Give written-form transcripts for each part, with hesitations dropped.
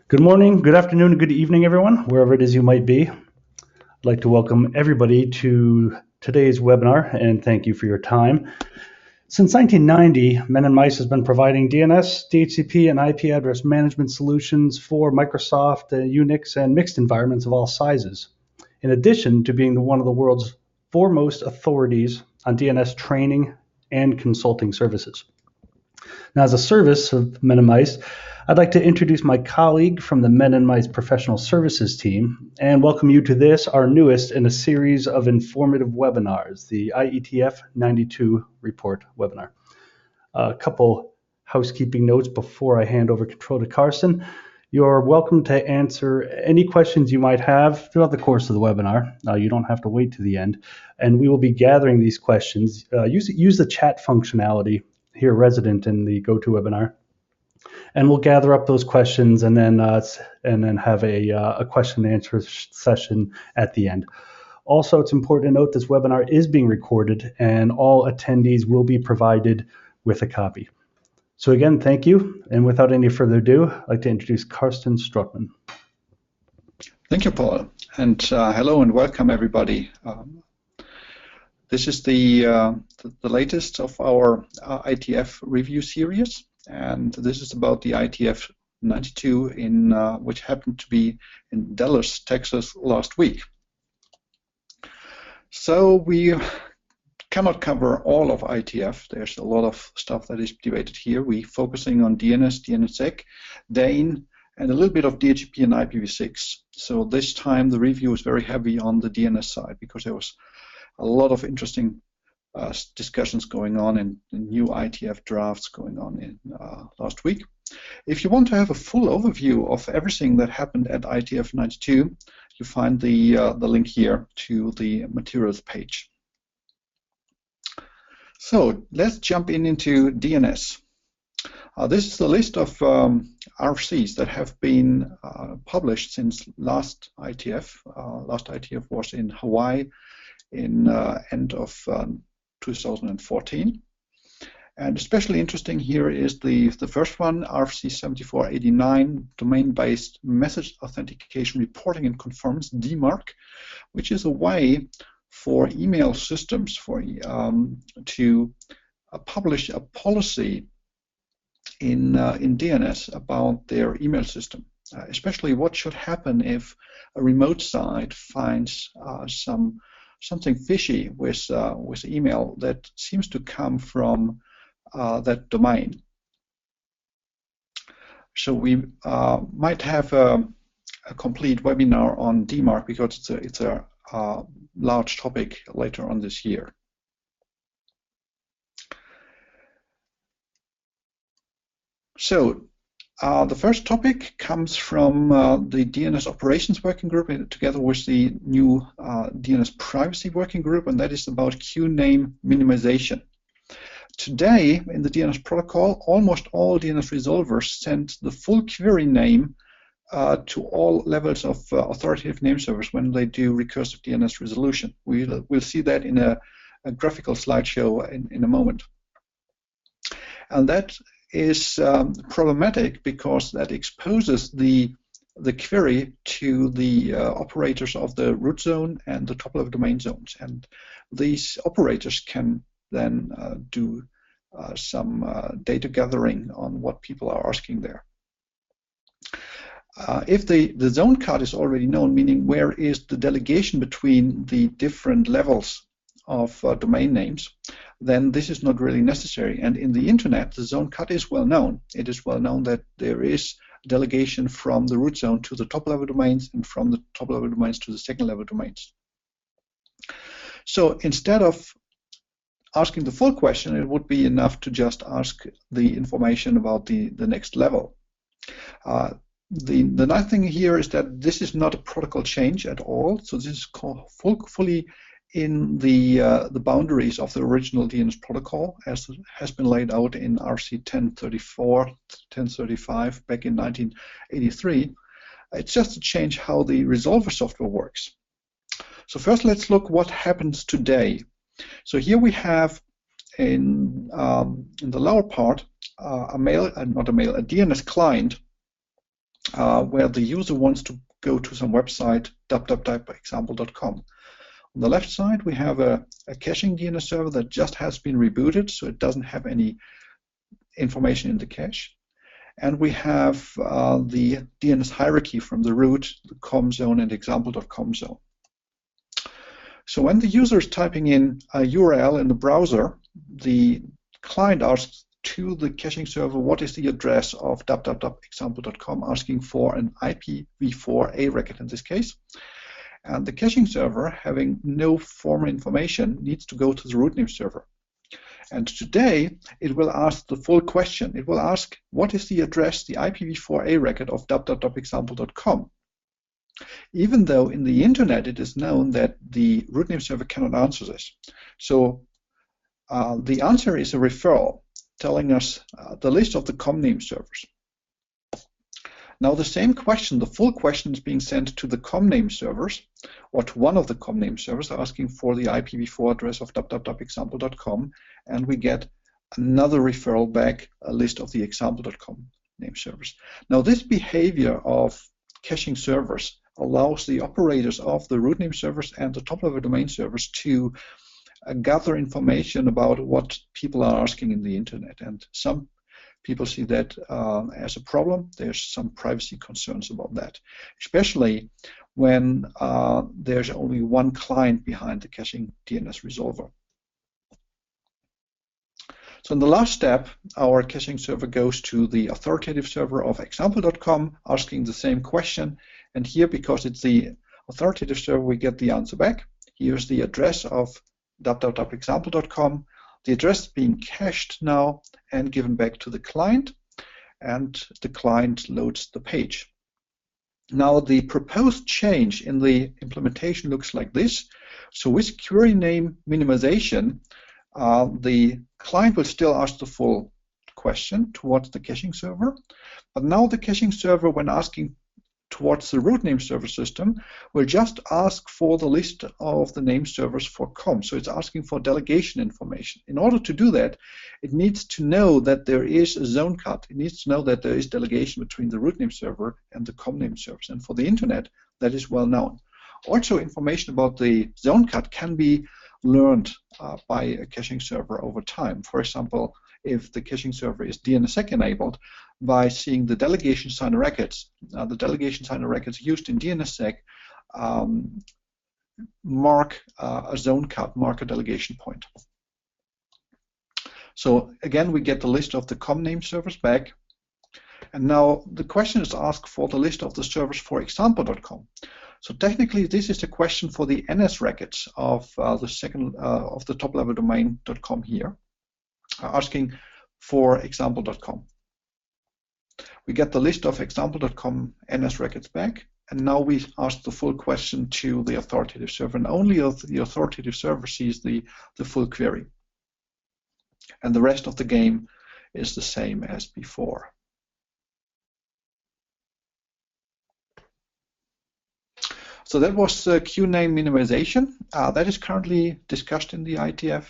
Good morning, good afternoon, good evening, everyone, wherever it is you might be. I'd like to welcome everybody to today's webinar and thank you for your time. Since 1990, Men&Mice has been providing DNS, DHCP, and IP address management solutions for Microsoft, Unix, and mixed environments of all sizes, in addition to being one of the world's foremost authorities on DNS training and consulting services. Now, as a service of Men&Mice, I'd like to introduce my colleague from the Men&Mice Professional Services team and welcome you to this, our newest in a series of informative webinars, the IETF 92 report webinar. A couple housekeeping notes before I hand over control to Carsten. You're welcome to answer any questions you might have throughout the course of the webinar. You don't have to wait to the end, and we will be gathering these questions. Use the chat functionality here resident in the GoToWebinar. And we'll gather up those questions and then have a question and answer session at the end. Also, it's important to note this webinar is being recorded and all attendees will be provided with a copy. So again, thank you. And without any further ado, I'd like to introduce Carsten Struckman. Thank you, Paul. And hello and welcome, everybody. This is the latest of our IETF review series. And this is about the IETF 92 which happened to be in Dallas, Texas last week. So we cannot cover all of IETF. There's a lot of stuff that is debated here. We're focusing on DNS, DNSSEC, DANE, and a little bit of DHCP and IPv6. So this time the review is very heavy on the DNS side because there was a lot of interesting discussions going on and new IETF drafts going on in last week. If you want to have a full overview of everything that happened at IETF 92, you find the link here to the materials page. So let's jump into DNS. This is the list of RFCs that have been published since last IETF. Last IETF was in Hawaii in end of 2014. And especially interesting here is the first one, RFC 7489, domain-based message authentication reporting and conformance, DMARC, which is a way for email systems to publish a policy in DNS about their email system, especially what should happen if a remote site finds something fishy with email that seems to come from that domain. So we might have a complete webinar on DMARC because it's a large topic later on this year. So the first topic comes from the DNS Operations Working Group together with the new DNS Privacy Working Group, and that is about QName minimization. Today, in the DNS protocol, almost all DNS resolvers send the full query name to all levels of authoritative name servers when they do recursive DNS resolution. We'll see that in a graphical slideshow in a moment. And that is problematic because that exposes the query to the operators of the root zone and the top-level domain zones. And these operators can then do some data gathering on what people are asking there. If the zone card is already known, meaning where is the delegation between the different levels of domain names, then this is not really necessary. And in the internet, the zone cut is well known. It is well known that there is delegation from the root zone to the top-level domains and from the top-level domains to the second-level domains. So instead of asking the full question, it would be enough to just ask the information about the next level. The nice thing here is that this is not a protocol change at all. So this is fully in the boundaries of the original DNS protocol as it has been laid out in RC 1034, 1035 back in 1983. It's just to change how the resolver software works. So first let's look what happens today. So here we have in the lower part a DNS client where the user wants to go to some website, www.example.com. On the left side, we have a caching DNS server that just has been rebooted, so it doesn't have any information in the cache. And we have the DNS hierarchy from the root, the com zone, and example.com zone. So when the user is typing in a URL in the browser, the client asks to the caching server what is the address of www.example.com, asking for an IPv4 record in this case. And the caching server, having no formal information, needs to go to the root name server. And today, it will ask the full question. It will ask, what is the address, the IPv4 record of www.example.com? Even though in the internet it is known that the root name server cannot answer this. So the answer is a referral telling us the list of the com name servers. Now the same question, the full question, is being sent to the com name servers, or to one of the com name servers, asking for the IPv4 address of www.example.com, and we get another referral back, a list of the example.com name servers. Now this behavior of caching servers allows the operators of the root name servers and the top-level domain servers to gather information about what people are asking in the internet. And some people see that as a problem. There's some privacy concerns about that, especially when there's only one client behind the caching DNS resolver. So in the last step, our caching server goes to the authoritative server of example.com, asking the same question. And here, because it's the authoritative server, we get the answer back. Here's the address of www.example.com. The address is being cached now and given back to the client, and the client loads the page. Now the proposed change in the implementation looks like this. So with query name minimization, the client will still ask the full question towards the caching server, but now the caching server, when asking towards the root name server system, will just ask for the list of the name servers for com. So it's asking for delegation information. In order to do that, it needs to know that there is a zone cut. It needs to know that there is delegation between the root name server and the com name servers. And for the internet, that is well known. Also, information about the zone cut can be learned by a caching server over time. For example, if the caching server is DNSSEC enabled, by seeing the delegation signer records. The delegation signer records used in DNSSEC mark a zone cut, mark a delegation point. So again, we get the list of the com name servers back. And now the question is asked for the list of the servers for example.com. So technically, this is a question for the NS records of the top-level domain.com here, asking for example.com. We get the list of example.com NS records back, and now we ask the full question to the authoritative server, and only the authoritative server sees the full query. And the rest of the game is the same as before. So that was QName minimization. That is currently discussed in the IETF,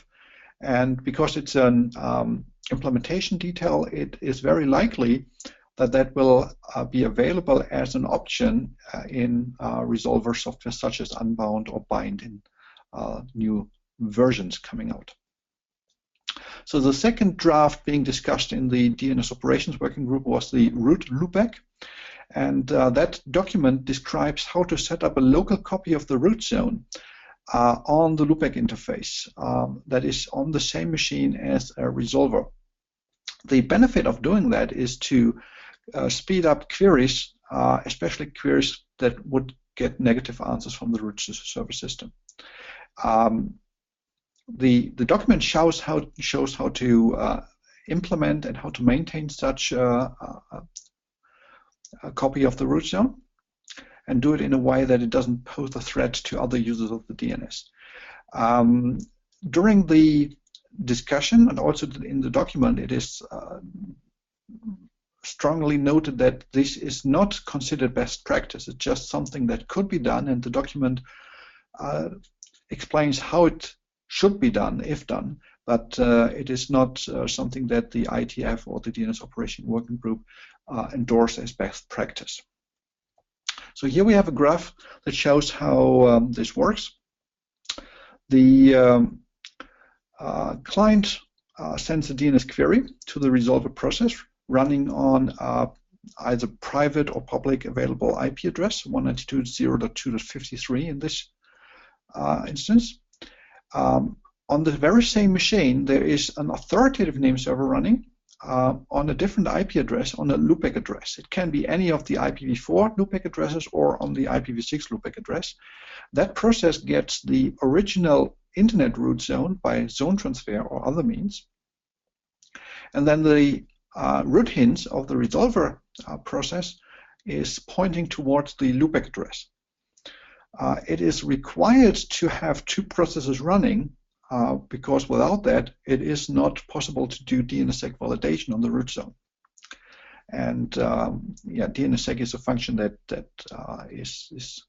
and because it's an implementation detail, it is very likely that will be available as an option in resolver software such as Unbound or Bind in new versions coming out. So the second draft being discussed in the DNS operations working group was the root-loopback. And that document describes how to set up a local copy of the root zone on the loopback interface that is on the same machine as a resolver. The benefit of doing that is to speed up queries, especially queries that would get negative answers from the root server system. The document shows how to implement and how to maintain such a copy of the root zone, and do it in a way that it doesn't pose a threat to other users of the DNS. During the discussion and also in the document, it is strongly noted that this is not considered best practice. It's just something that could be done, and the document explains how it should be done, if done, but it is not something that the IETF or the DNS Operation Working Group endorse as best practice. So here we have a graph that shows how this works. The client sends a DNS query to the resolver process running on either private or public available IP address, 192.0.2.53 in this instance. On the very same machine, there is an authoritative name server running on a different IP address, on a loopback address. It can be any of the IPv4 loopback addresses or on the IPv6 loopback address. That process gets the original internet root zone by zone transfer or other means. And then the root hint of the resolver process is pointing towards the loopback address. It is required to have two processes running because without that, it is not possible to do DNSSEC validation on the root zone. And yeah, DNSSEC is a function that is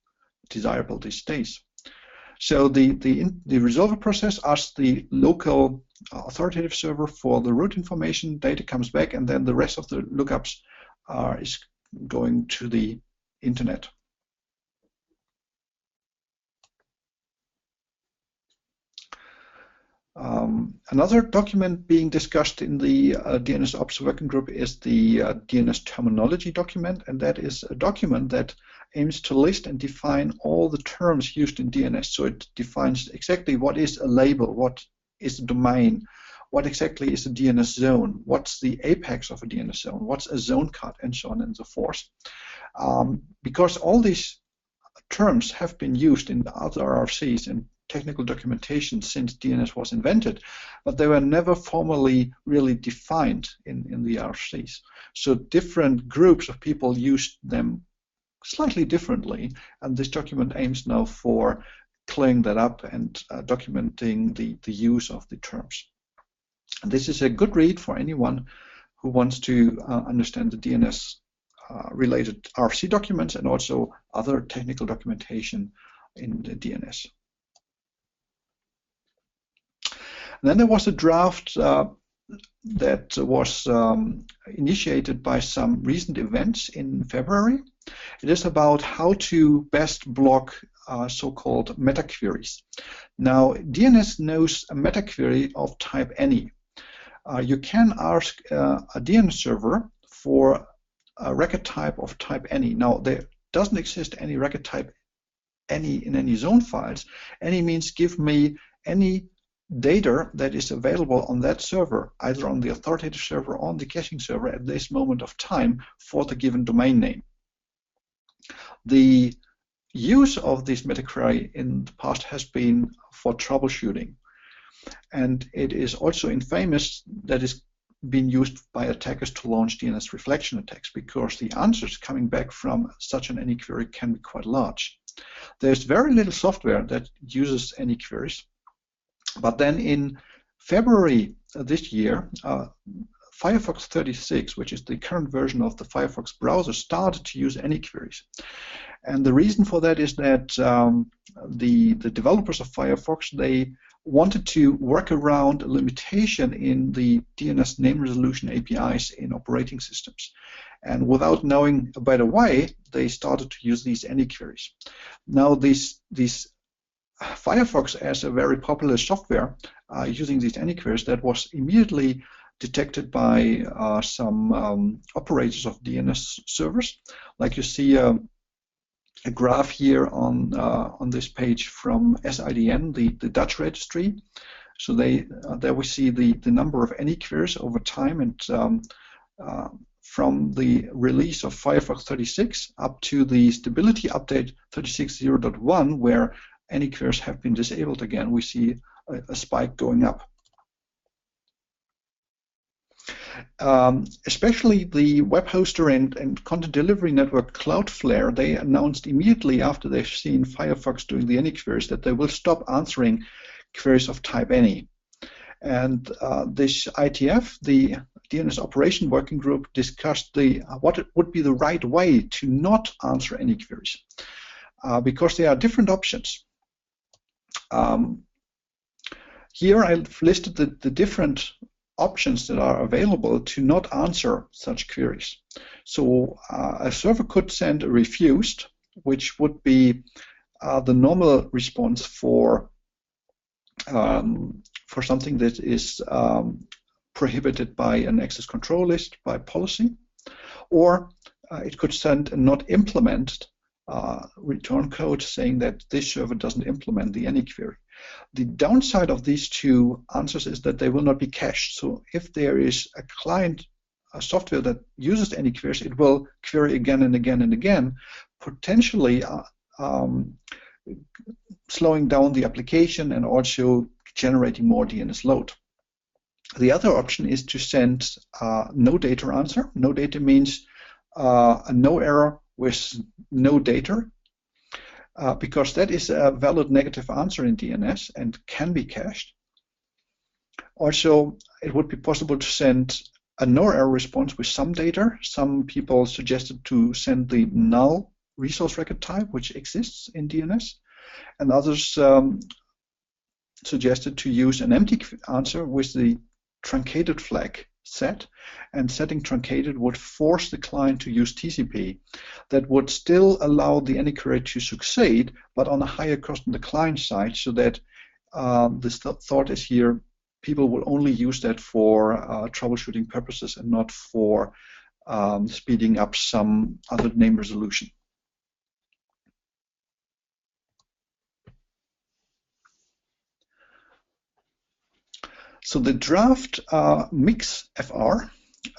desirable these days. So the resolver process asks the local authoritative server for the root information, data comes back, and then the rest of the lookups is going to the internet. Another document being discussed in the DNS Ops working group is the DNS terminology document, and that is a document that aims to list and define all the terms used in DNS. So it defines exactly what is a label, what is a domain, what exactly is a DNS zone, what's the apex of a DNS zone, what's a zone cut, and so on and so forth. Because all these terms have been used in other RFCs and technical documentation since DNS was invented, but they were never formally really defined in the RFCs. So different groups of people used them slightly differently, and this document aims now for clearing that up and documenting the use of the terms. And this is a good read for anyone who wants to understand the DNS related RFC documents and also other technical documentation in the DNS. And then there was a draft that was initiated by some recent events in February. It is about how to best block so-called meta-queries. Now, DNS knows a meta-query of type any. You can ask a DNS server for a record type of type any. Now, there doesn't exist any record type any in any zone files. Any means give me any data that is available on that server, either on the authoritative server or on the caching server at this moment of time for the given domain name. The use of this meta-query in the past has been for troubleshooting, and it is also infamous that it's been used by attackers to launch DNS reflection attacks, because the answers coming back from such an any query can be quite large. There's very little software that uses any queries. But then in February this year, Firefox 36, which is the current version of the Firefox browser, started to use any queries. And the reason for that is that the developers of Firefox, they wanted to work around a limitation in the DNS name resolution APIs in operating systems. And without knowing a better way, they started to use these any queries. Now, these Firefox as a very popular software using these any queries, that was immediately detected by some operators of DNS servers. Like you see a graph here on this page from SIDN, the Dutch registry. So there we see the number of any queries over time, and from the release of Firefox 36 up to the stability update 36.0.1, where any queries have been disabled again, we see a spike going up. Especially the web hoster and content delivery network Cloudflare, they announced immediately after they've seen Firefox doing the any queries that they will stop answering queries of type any. And this IETF, the DNS Operation Working Group, discussed what would be the right way to not answer any queries, because there are different options. Here I've listed the different options that are available to not answer such queries. So a server could send a refused, which would be the normal response for something that is prohibited by an access control list by policy, or it could send a not implemented return code saying that this server doesn't implement the any query. The downside of these two answers is that they will not be cached. So if there is a client software that uses any queries, it will query again and again and again, potentially slowing down the application and also generating more DNS load. The other option is to send no data answer. No data means a no error with no data, because that is a valid negative answer in DNS and can be cached. Also, it would be possible to send a no error response with some data. Some people suggested to send the null resource record type, which exists in DNS, and others suggested to use an empty answer with the truncated flag set, and setting truncated would force the client to use TCP. That would still allow the any query to succeed, but on a higher cost on the client side, so that the thought is here, people will only use that for troubleshooting purposes and not for speeding up some other name resolution. So the draft mixfr,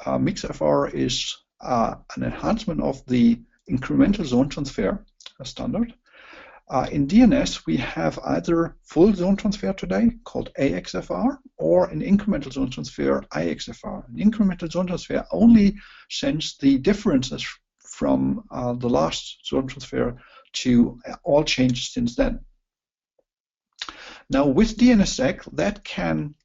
mixfr is an enhancement of the incremental zone transfer standard. In DNS, we have either full zone transfer today, called AXFR, or an incremental zone transfer, IXFR. An incremental zone transfer only sends the differences from the last zone transfer to all changes since then. Now, with DNSSEC, that can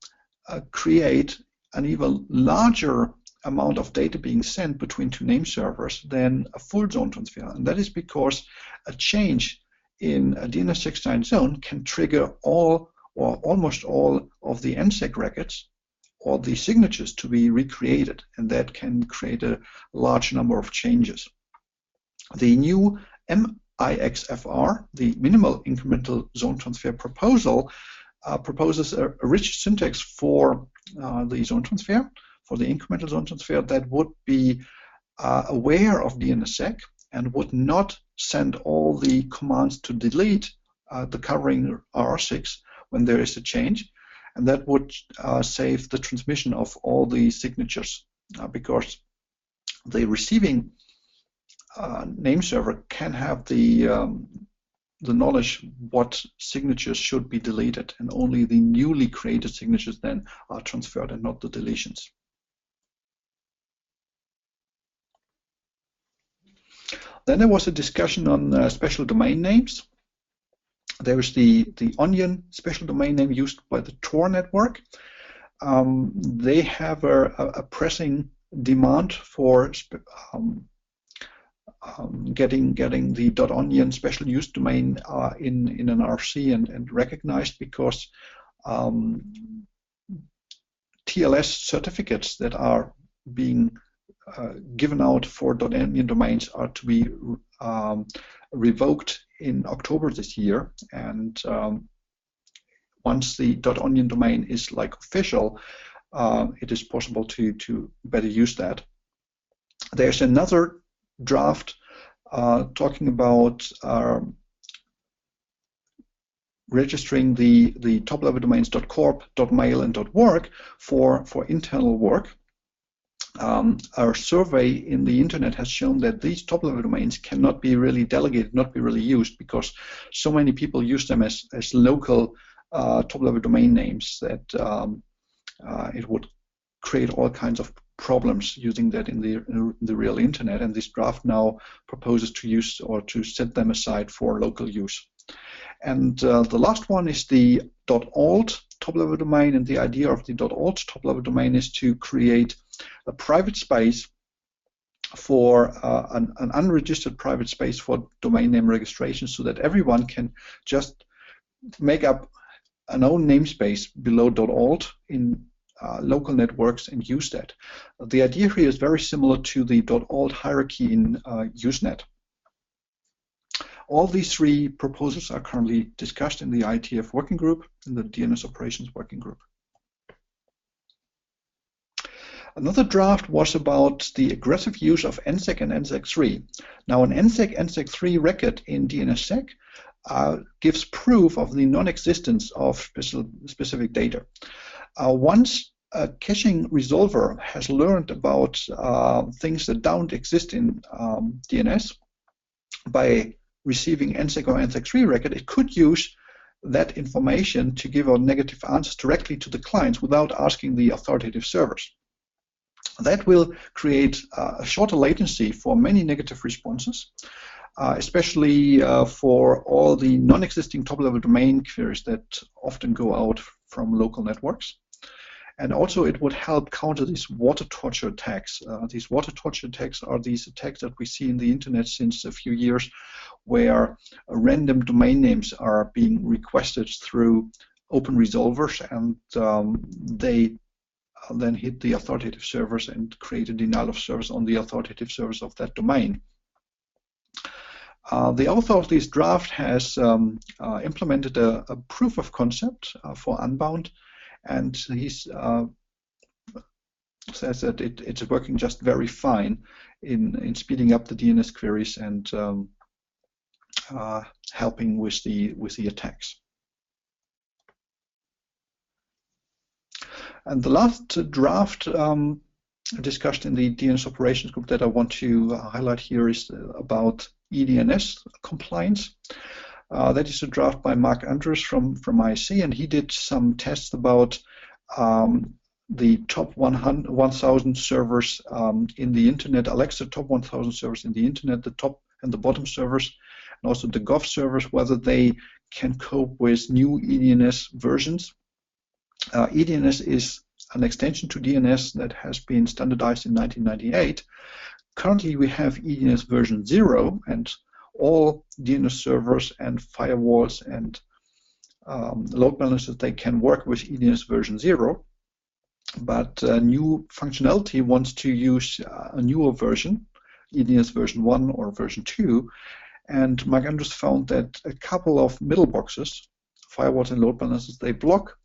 create an even larger amount of data being sent between two name servers than a full zone transfer. And that is because a change in a DNSSEC signed zone can trigger all or almost all of the NSEC records or the signatures to be recreated, and that can create a large number of changes. The new MIXFR, the minimal incremental zone transfer proposal, proposes a rich syntax for the zone transfer, for the incremental zone transfer, that would be aware of DNSSEC and would not send all the commands to delete the covering RFCs when there is a change, and that would save the transmission of all the signatures, because the receiving name server can have the knowledge what signatures should be deleted, and only the newly created signatures then are transferred and not the deletions. Then there was a discussion on special domain names. There is the Onion special domain name used by the Tor network. They have a pressing demand for getting the .onion special use domain in an RFC and recognized, because TLS certificates that are being given out for .onion domains are to be revoked in October this year, and once the .onion domain is official, it is possible to better use that. There's another draft talking about registering the top-level domains .corp, .mail, and .work for internal work. Our survey in the internet has shown that these top-level domains cannot be really delegated, not be really used, because so many people use them as local top-level domain names that it would create all kinds of problems using that in the real internet, and this draft now proposes to use or to set them aside for local use. And the last one is the .alt top-level domain, and the idea of the .alt top-level domain is to create a private space for an unregistered private space for domain name registration, so that everyone can just make up an own namespace below .alt in local networks and use that. The idea here is very similar to the .alt hierarchy in Usenet. All these three proposals are currently discussed in the IETF working group, in the DNS operations working group. Another draft was about the aggressive use of NSEC and NSEC3. Now, an NSEC-NSEC3 record in DNSSEC gives proof of the non-existence of specific data. Once a caching resolver has learned about things that don't exist in DNS by receiving NSEC or NSEC3 record, it could use that information to give out negative answers directly to the clients without asking the authoritative servers. That will create a shorter latency for many negative responses, especially for all the non-existing top-level domain queries that often go out from local networks. And also it would help counter these water torture attacks. These water torture attacks are these attacks that we see in the internet since a few years, where random domain names are being requested through open resolvers, and they then hit the authoritative servers and create a denial of service on the authoritative servers of that domain. The author of this draft has implemented a proof of concept for Unbound, and he says that it's working just very fine in speeding up the DNS queries and helping with the attacks. And the last draft discussed in the DNS operations group that I want to highlight here is about EDNS compliance. That is a draft by Mark Andrews from ISC, and he did some tests about the top 1,000 servers in the internet, Alexa top 1,000 servers in the internet, the top and the bottom servers, and also the Gov servers, whether they can cope with new EDNS versions. EDNS is an extension to DNS that has been standardized in 1998. Currently, we have EDNS version 0, and all DNS servers and firewalls and load balancers, they can work with EDNS version 0. But new functionality wants to use a newer version, EDNS version 1 or version 2. And Mark Andrews found that a couple of middle boxes, firewalls and load balancers, they block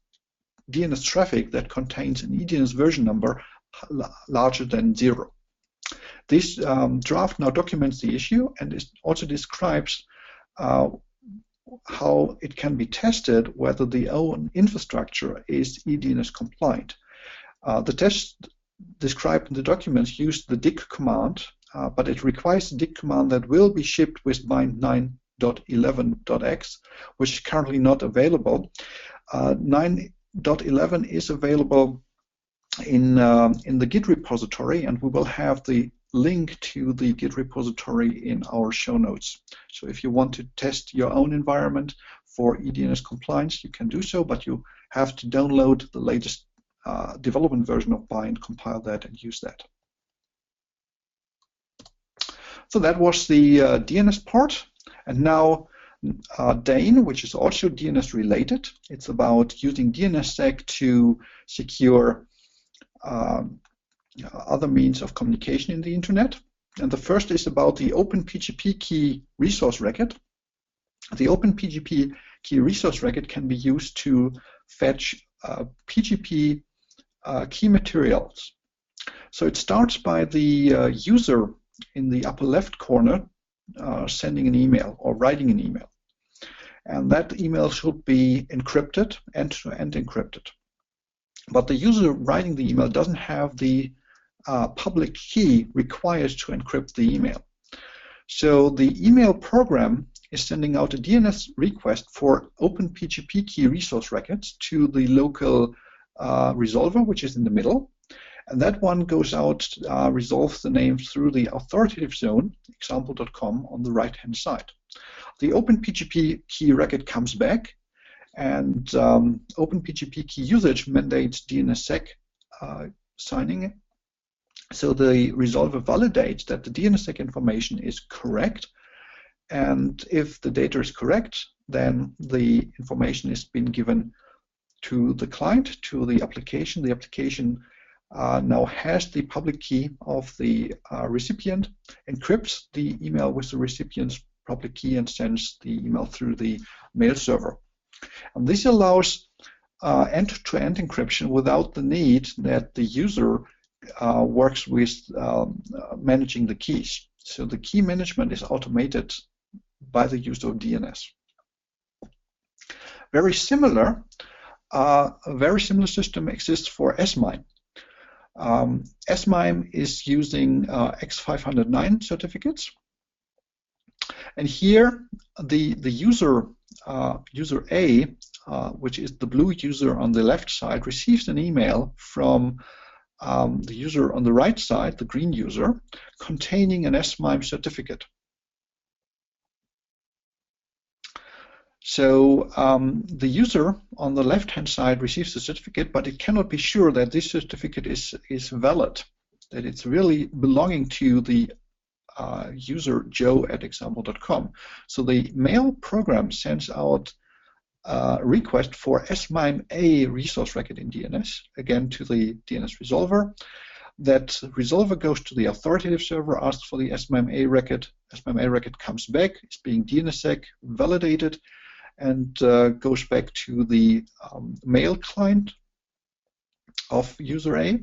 DNS traffic that contains an EDNS version number larger than 0. This draft now documents the issue and it also describes how it can be tested whether the own infrastructure is EDNS compliant. The test described in the documents used the dig command, but it requires a dig command that will be shipped with bind 9.11.x, which is currently not available. 9.11 is available in the Git repository, and we will have the link to the Git repository in our show notes. So if you want to test your own environment for EDNS compliance, you can do so, but you have to download the latest development version of bind, compile that, and use that. So that was the DNS part, and now DANE, which is also DNS related. It's about using DNSSEC to secure other means of communication in the internet. And the first is about the OPENPGPKEY resource record. The OPENPGPKEY resource record can be used to fetch PGP key materials. So it starts by the user in the upper left corner sending an email or writing an email. And that email should be encrypted, end-to-end encrypted. But the user writing the email doesn't have the public key required to encrypt the email. So the email program is sending out a DNS request for OPENPGPKEY resource records to the local resolver, which is in the middle. And that one goes out, resolves the name through the authoritative zone, example.com, on the right-hand side. The OPENPGPKEY record comes back, and OPENPGPKEY usage mandates DNSSEC signing. So the resolver validates that the DNSSEC information is correct, and if the data is correct, then the information is being given to the client, to the application. The application now has the public key of the recipient, encrypts the email with the recipient's public key, and sends the email through the mail server. And this allows end-to-end encryption without the need that the user works with managing the keys. So the key management is automated by the use of DNS. A very similar system exists for SMIME. SMIME is using X509 certificates, and here the user A, which is the blue user on the left side, receives an email from the user on the right side, the green user, containing an SMIME certificate. So the user on the left-hand side receives the certificate, but it cannot be sure that this certificate is valid, that it's really belonging to the user joe@example.com. So the mail program sends out a request for SMIMEA resource record in DNS, again to the DNS resolver. That resolver goes to the authoritative server, asks for the SMIMEA record. SMIMEA record comes back, it's being DNSSEC validated, and goes back to the mail client of user A.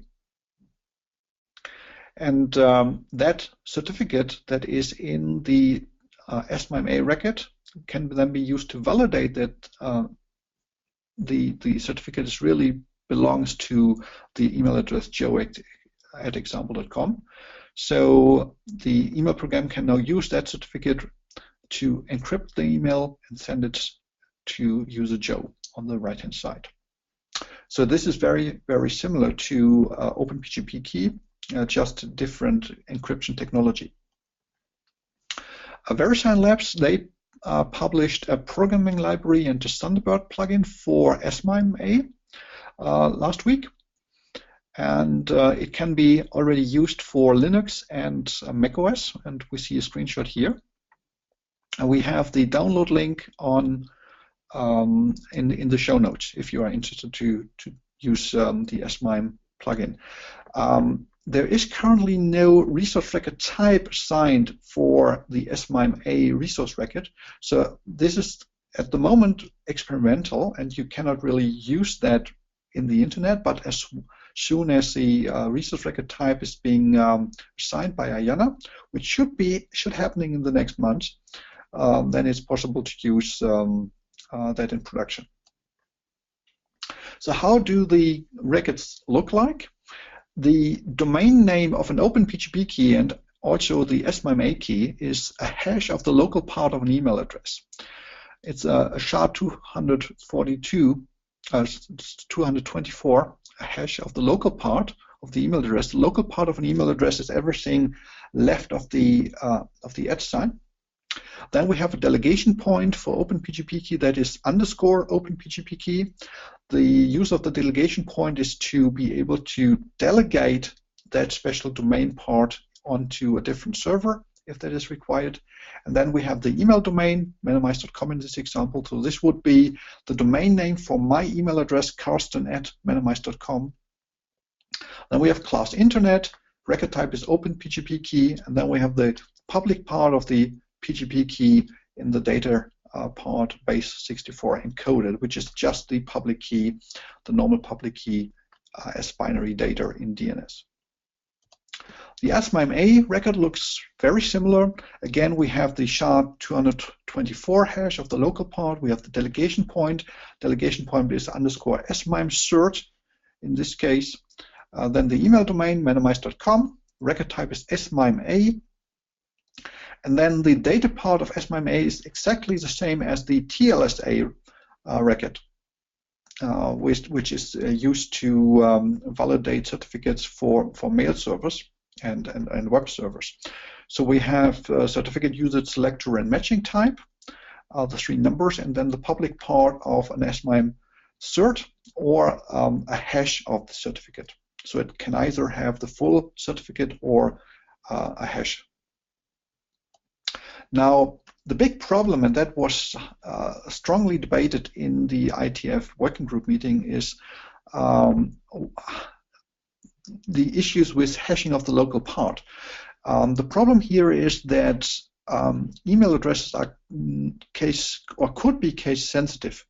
And that certificate that is in the SMIMEA record can then be used to validate that the certificate is really belongs to the email address joe@example.com. So the email program can now use that certificate to encrypt the email and send it to user Joe on the right-hand side. So this is very, very similar to OPENPGPKEY, just different encryption technology. VeriSign Labs, they published a programming library and a Thunderbird plugin for SMIMEA last week, and it can be already used for Linux and macOS, and we see a screenshot here. And we have the download link on in the show notes if you are interested to use the SMIME plugin. There is currently no resource record type assigned for the SMIMEA resource record, so this is at the moment experimental, and you cannot really use that in the internet. But as soon as the resource record type is being assigned by IANA, which should happening in the next month, then it's possible to use that in production. So how do the records look like? The domain name of an OpenPGP key and also the SMIMEA key is a hash of the local part of an email address. It's a SHA-224, a hash of the local part of the email address. The local part of an email address is everything left of the @ sign. Then we have a delegation point for OpenPGPKEY that is _OpenPGPKEY. The use of the delegation point is to be able to delegate that special domain part onto a different server if that is required. And then we have the email domain, Men&Mice.com in this example. So this would be the domain name for my email address, Carsten@Men&Mice.com. Then we have class internet, record type is OpenPGPKEY, and then we have the public part of the PGP key in the data part base 64 encoded, which is just the public key, the normal public key as binary data in DNS. The SMIMEA record looks very similar. Again, we have the SHA-224 hash of the local part. We have the delegation point. Delegation point is _SMIME-cert in this case. Then the email domain, Men&Mice.com. Record type is SMIMEA. And then the data part of SMIMEA is exactly the same as the TLSA record, which is used to validate certificates for mail servers and web servers. So we have certificate usage selector and matching type, the 3 numbers, and then the public part of an SMIME cert or a hash of the certificate. So it can either have the full certificate or a hash. Now, The big problem, and that was strongly debated in the IETF working group meeting, is the issues with hashing of the local part. The problem here is that email addresses are could be case sensitive.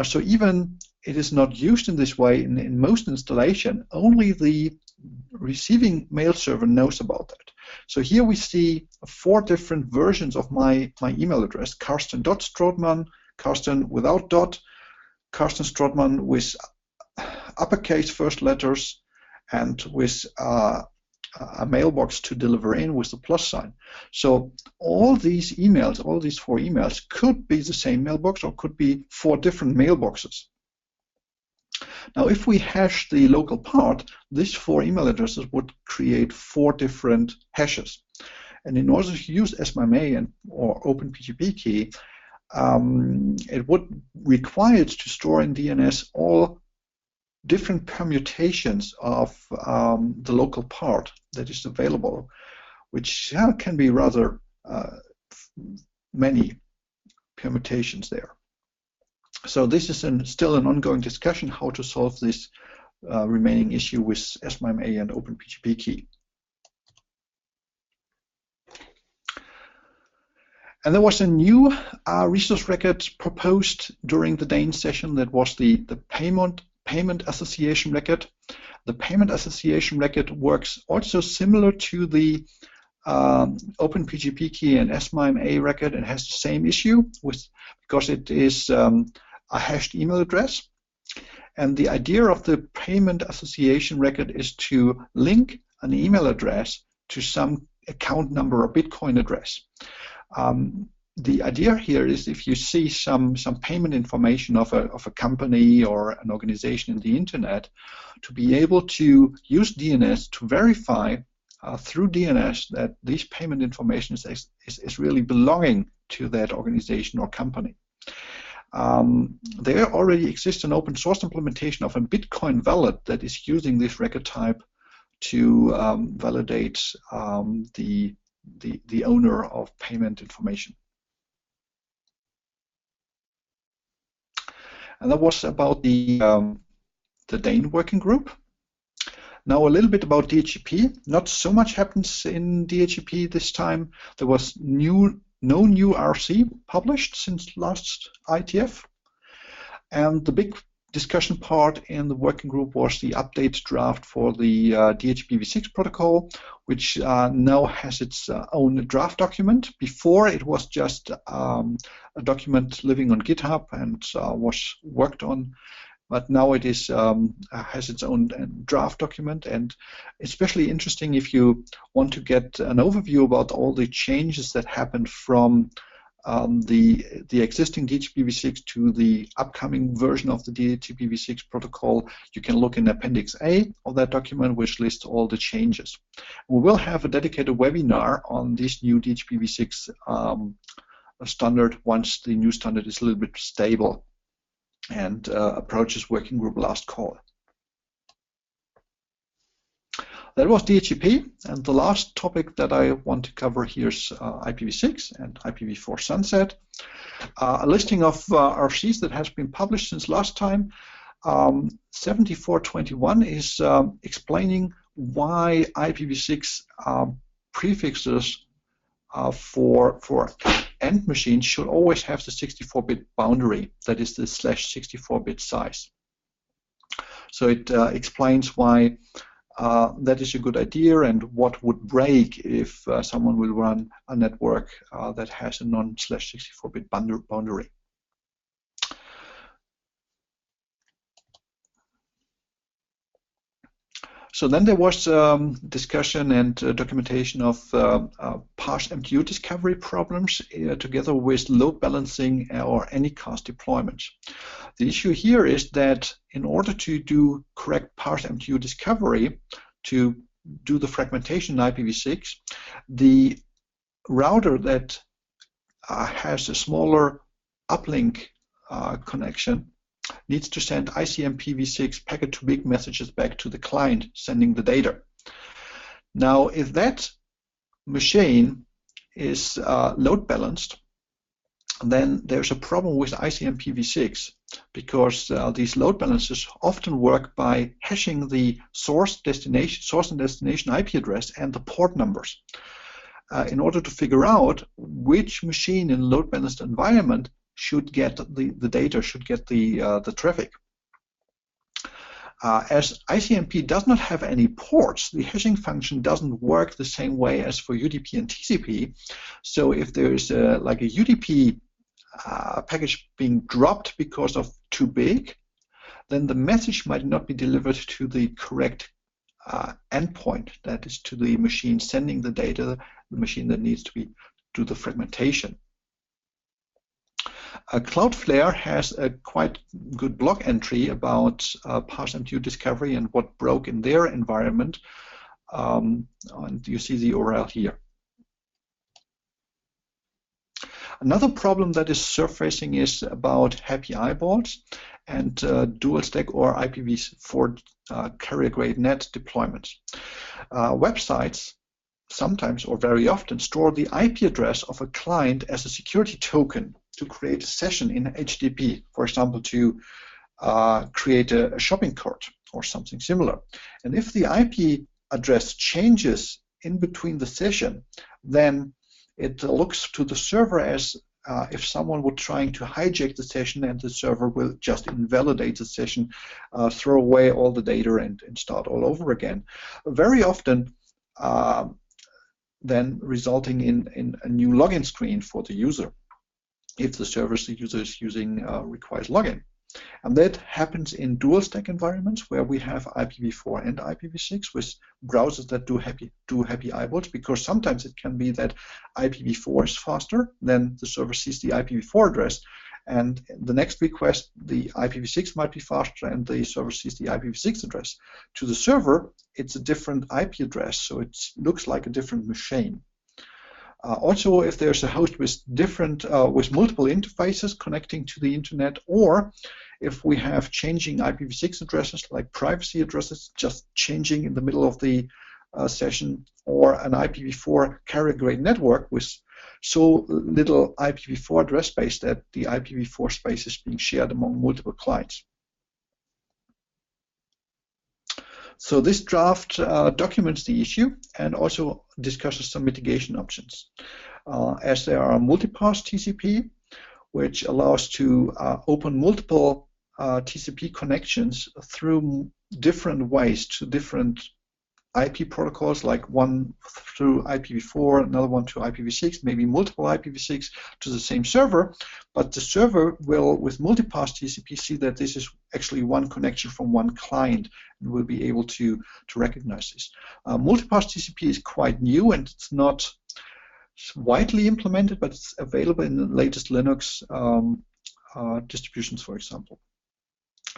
So even it is not used in this way in most installation, only the receiving mail server knows about that. So here we see 4 different versions of my email address: Karsten.Strothmann, Karsten without dot, Karsten Strothmann with uppercase first letters, and with a mailbox to deliver in with the plus sign. So all these emails, all these 4 emails, could be the same mailbox or could be 4 different mailboxes. Now, if we hash the local part, these 4 email addresses would create 4 different hashes. And in order to use SMIMEA or OPENPGPKEY, it would require it to store in DNS all different permutations of the local part that is available, which can be rather many permutations there. So this is still an ongoing discussion how to solve this remaining issue with SMIMEA and OPENPGPKEY. And there was a new resource record proposed during the DANE session. That was the payment association record. The payment association record works also similar to the OPENPGPKEY and SMIMEA record, and has the same issue because it is a hashed email address. And the idea of the payment association record is to link an email address to some account number or Bitcoin address. The idea here is if you see some payment information of a company or an organization in the internet, to be able to use DNS to verify through DNS that this payment information is really belonging to that organization or company. There already exists an open source implementation of a Bitcoin wallet that is using this record type to validate the owner of payment information. And that was about the DANE working group. Now a little bit about DHCP. Not so much happens in DHCP this time. There was no new RFC published since last IETF. And the big discussion part in the working group was the update draft for the DHCP-v6 protocol, which now has its own draft document. Before, it was just a document living on GitHub and was worked on, but now it is has its own draft document, and especially interesting if you want to get an overview about all the changes that happened from the existing DHCP-v6 to the upcoming version of the DHCP-v6 protocol. You can look in Appendix A of that document, which lists all the changes. We will have a dedicated webinar on this new DHCP-v6 standard once the new standard is a little bit stable and approaches working group last call. That was DHCP, and the last topic that I want to cover here is IPv6 and IPv4 sunset. A listing of RFCs that has been published since last time. 7421 is explaining why IPv6 prefixes for end machines should always have the 64-bit boundary, that is the /64-bit size. So it explains why that is a good idea and what would break if someone will run a network that has a non/64-bit boundary. So then there was discussion and documentation of parse MTU discovery problems together with load balancing or anycast deployments. The issue here is that in order to do correct parse MTU discovery, to do the fragmentation in IPv6, the router that has a smaller uplink connection needs to send ICMPv6 packet-to-big messages back to the client sending the data. Now, if that machine is load balanced, then there's a problem with ICMPv6 because these load balancers often work by hashing the source and destination IP address and the port numbers in order to figure out which machine in a load balanced environment should get the data, should get the traffic. As ICMP does not have any ports, the hashing function doesn't work the same way as for UDP and TCP. So if there is like a UDP package being dropped because of too big, then the message might not be delivered to the correct endpoint, that is to the machine sending the data, the machine that needs to do the fragmentation. Cloudflare has a quite good blog entry about parse-MTU discovery and what broke in their environment, and you see the URL here. Another problem that is surfacing is about happy eyeballs and dual stack or IPv4 carrier-grade net deployments. Websites sometimes or very often store the IP address of a client as a security token to create a session in HTTP, for example, to create a shopping cart or something similar. And if the IP address changes in between the session, then it looks to the server as if someone were trying to hijack the session, and the server will just invalidate the session, throw away all the data and start all over again. Very often then resulting in a new login screen for the user if the service the user is using requires login. And that happens in dual stack environments where we have IPv4 and IPv6 with browsers that do happy eyeballs, because sometimes it can be that IPv4 is faster, then the server sees the IPv4 address, and the next request the IPv6 might be faster and the server sees the IPv6 address. To the server, it's a different IP address, so it looks like a different machine. Also, if there's a host with with multiple interfaces connecting to the internet, or if we have changing IPv6 addresses, like privacy addresses just changing in the middle of the session, or an IPv4 carrier-grade network with so little IPv4 address space that the IPv4 space is being shared among multiple clients. So this draft documents the issue and also discusses some mitigation options. As there are multipass TCP, which allows to open multiple TCP connections through different ways to different IP protocols, like one through IPv4, another one to IPv6, maybe multiple IPv6 to the same server, but the server will, with multipass TCP, see that this is actually one connection from one client and will be able to recognize this. Multipass TCP is quite new and it's not widely implemented, but it's available in the latest Linux distributions, for example.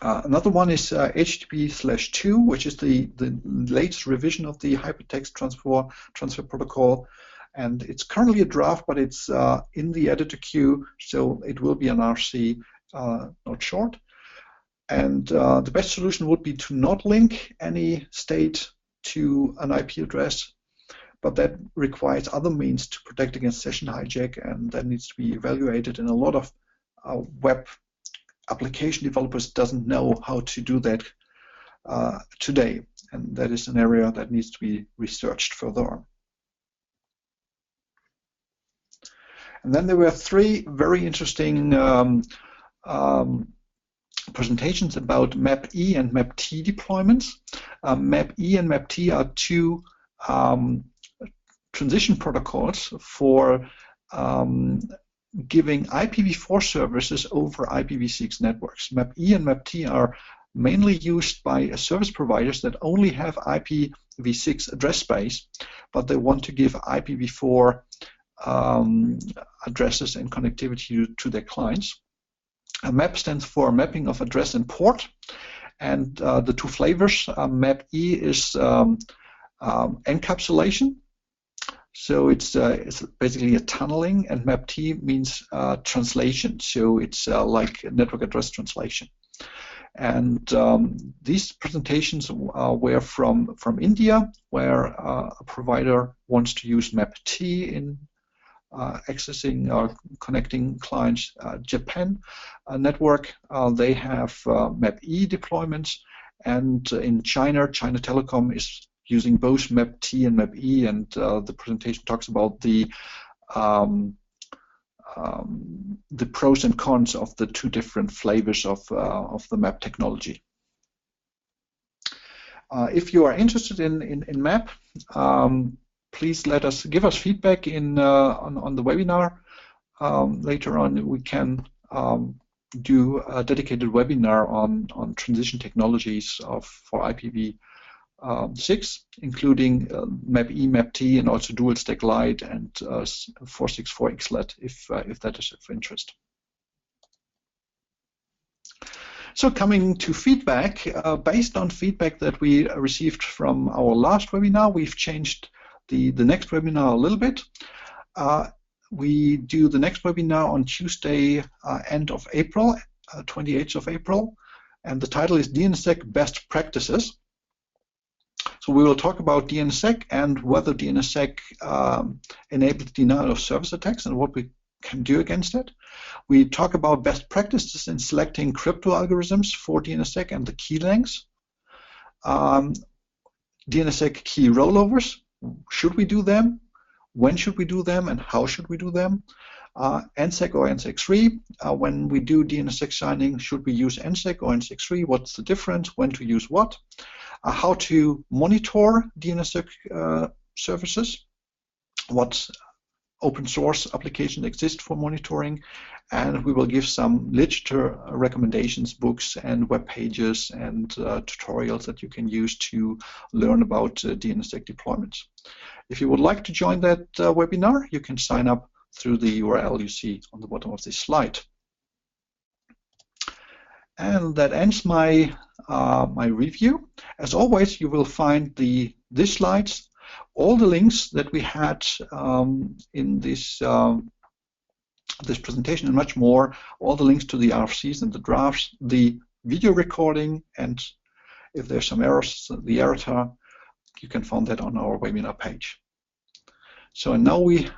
Another one is HTTP/2, which is the latest revision of the hypertext transfer protocol, and it's currently a draft, but it's in the editor queue, so it will be an RC, not short. And the best solution would be to not link any state to an IP address, but that requires other means to protect against session hijack, and that needs to be evaluated. And a lot of web application developers doesn't know how to do that today, and that is an area that needs to be researched further on. And then there were three very interesting presentations about MAP-E and MAP-T deployments. MAP-E and MAP-T are two transition protocols for giving IPv4 services over IPv6 networks. MAP-E and MAP-T are mainly used by service providers that only have IPv6 address space, but they want to give IPv4 addresses and connectivity to their clients. MAP stands for mapping of address and port, and the two flavors, MAP-E is encapsulation. So it's basically a tunneling, and MAP-T means translation. So it's like network address translation. And these presentations were from India, where a provider wants to use MAP-T in accessing or connecting clients. Japan network, they have MAP-E deployments, and in China Telecom is using both MAP-T and MAP-E, and the presentation talks about the pros and cons of the two different flavors of the MAP technology. If you are interested in MAP, please give us feedback on the webinar. Later on, we can do a dedicated webinar on transition technologies for IPv6, including MAP-E, MAP-T, and also dual stack light and 464 XLET, if that is of interest. So coming to feedback, based on feedback that we received from our last webinar, we've changed the next webinar a little bit. We do the next webinar on Tuesday, end of April, 28th of April, and the title is DNSSEC Best Practices. So we will talk about DNSSEC and whether DNSSEC enables denial of service attacks and what we can do against it. We talk about best practices in selecting crypto algorithms for DNSSEC and the key lengths. DNSSEC key rollovers, should we do them? When should we do them, and how should we do them? NSEC or NSEC3, when we do DNSSEC signing, should we use NSEC or NSEC3? What's the difference? When to use what? How to monitor DNSSEC services? What open source applications exist for monitoring? And we will give some literature recommendations, books and web pages and tutorials that you can use to learn about DNSSEC deployments. If you would like to join that webinar, you can sign up through the URL you see on the bottom of this slide. And that ends my my review. As always, you will find these slides, all the links that we had in this this presentation and much more, all the links to the RFCs and the drafts, the video recording, and if there's some errors, the errata, you can find that on our webinar page. So now we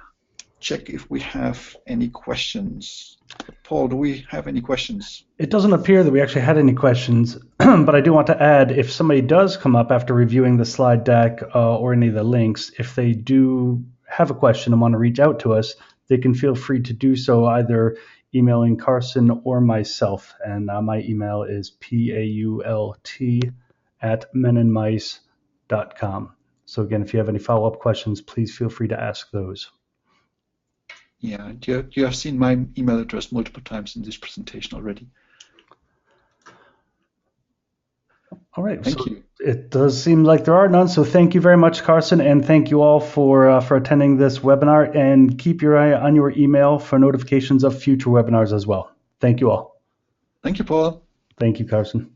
check if we have any questions. Paul, do we have any questions? It doesn't appear that we actually had any questions, but I do want to add, if somebody does come up after reviewing the slide deck or any of the links, if they do have a question and want to reach out to us, they can feel free to do so either emailing Carson or myself. And my email is pault@menandmice.com. So again, if you have any follow-up questions, please feel free to ask those. Yeah, you have seen my email address multiple times in this presentation already. All right. Thank you. It does seem like there are none. So thank you very much, Carson, and thank you all for attending this webinar. And keep your eye on your email for notifications of future webinars as well. Thank you all. Thank you, Paul. Thank you, Carson.